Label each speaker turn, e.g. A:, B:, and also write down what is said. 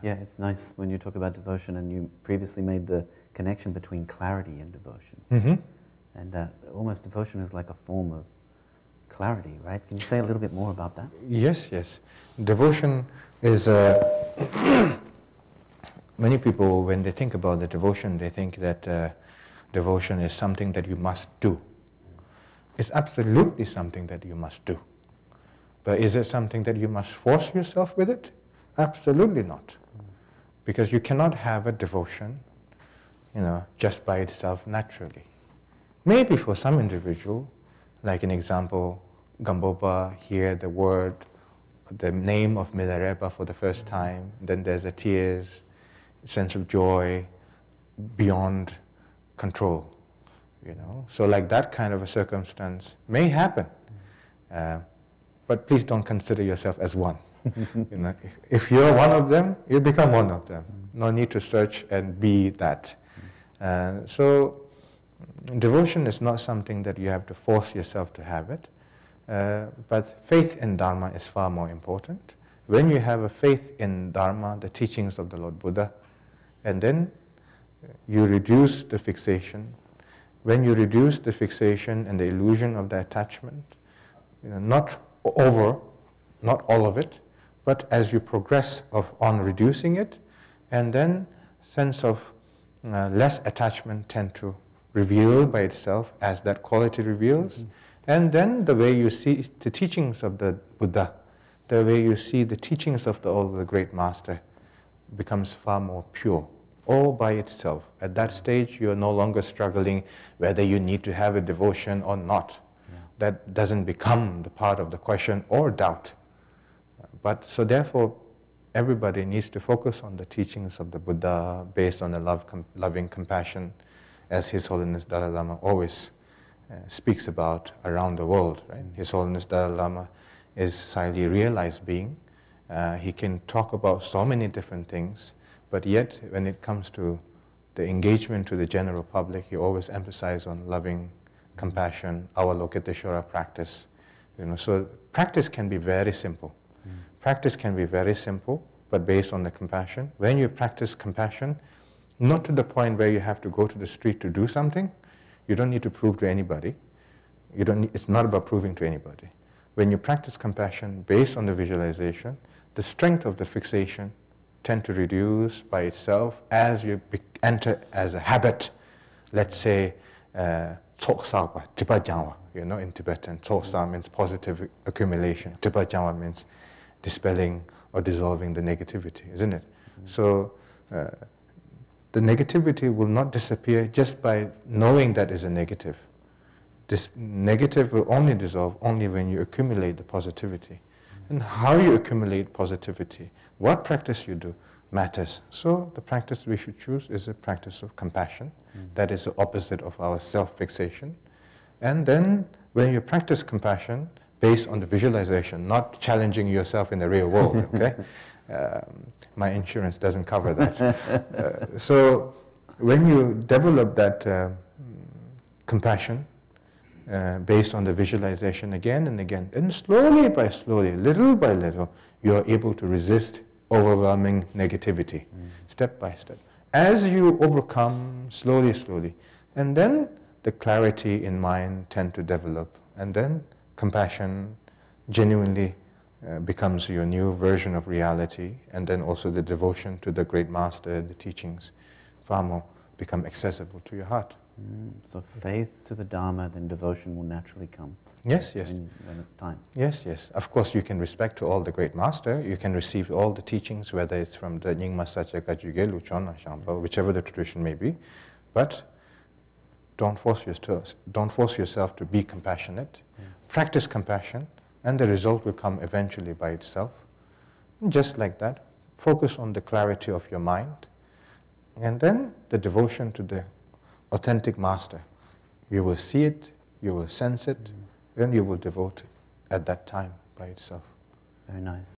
A: Yeah, it's nice when you talk about devotion, and you previously made the connection between clarity and devotion.
B: Mm-hmm.
A: And almost devotion is like a form of clarity, right? Can you say a little bit more about that?
B: Yes, yes. Devotion is many people, when they think about the devotion, they think that devotion is something that you must do. It's absolutely something that you must do. But is it something that you must force yourself with it? Absolutely not. Because you cannot have a devotion, just by itself naturally. Maybe for some individual, like an example, Gambopa hear the word, the name of Milarepa for the first time, then there's a tears, sense of joy beyond control, So like that kind of a circumstance may happen, but please don't consider yourself as one. If you're one of them, you become one of them. No need to search and be that. So devotion is not something that you have to force yourself to have it, but faith in Dharma is far more important. When you have a faith in Dharma, the teachings of the Lord Buddha, and then you reduce the fixation. When you reduce the fixation and the illusion of the attachment, not all of it, but as you progress on reducing it, and then sense of less attachment tend to reveal by itself as that quality reveals, and then the way you see the teachings of the Buddha, the way you see the teachings of all the great master becomes far more pure, all by itself. At that stage, you are no longer struggling whether you need to have a devotion or not. Yeah. That doesn't become the part of the question or doubt. But so therefore, everybody needs to focus on the teachings of the Buddha based on the loving compassion, as His Holiness Dalai Lama always speaks about around the world. Right? His Holiness Dalai Lama is highly realized being. He can talk about so many different things, but yet when it comes to the engagement to the general public, he always emphasizes on loving compassion, Avalokiteshvara practice. So practice can be very simple. Practice can be very simple, but based on the compassion. When you practice compassion, not to the point where you have to go to the street to do something, you don't need to prove to anybody. It's not about proving to anybody. When you practice compassion based on the visualization, the strength of the fixation tend to reduce by itself as you enter as a habit. Let's say, tsoksa, tipajangwa, in Tibetan. Tsoksa means positive accumulation. Tipajangwa means dispelling or dissolving the negativity, isn't it? So the negativity will not disappear just by knowing that is a negative. This negative will only dissolve only when you accumulate the positivity. And how you accumulate positivity, what practice you do, matters. So the practice we should choose is a practice of compassion. That is the opposite of our self-fixation. And then when you practice compassion based on the visualization, not challenging yourself in the real world, okay? My insurance doesn't cover that. So when you develop that compassion based on the visualization again and again, and slowly by slowly, little by little, you are able to resist overwhelming negativity, step by step. As you overcome slowly, slowly, and then the clarity in mind tend to develop, and then compassion genuinely becomes your new version of reality, and then also the devotion to the great master, the teachings, far more become accessible to your heart.
A: So faith to the Dharma, then devotion will naturally come.
B: Yes, yes.
A: When it's time.
B: Yes, yes. Of course, you can respect to all the great master. You can receive all the teachings, whether it's from the Nyingma Sacha Kajuge, Luchon, Shamba, whichever the tradition may be. But don't force yourself to be compassionate. Practice compassion, and the result will come eventually by itself. And just like that, focus on the clarity of your mind, and then the devotion to the authentic master. You will see it, you will sense it, then you will devote at that time by itself.
A: Very nice.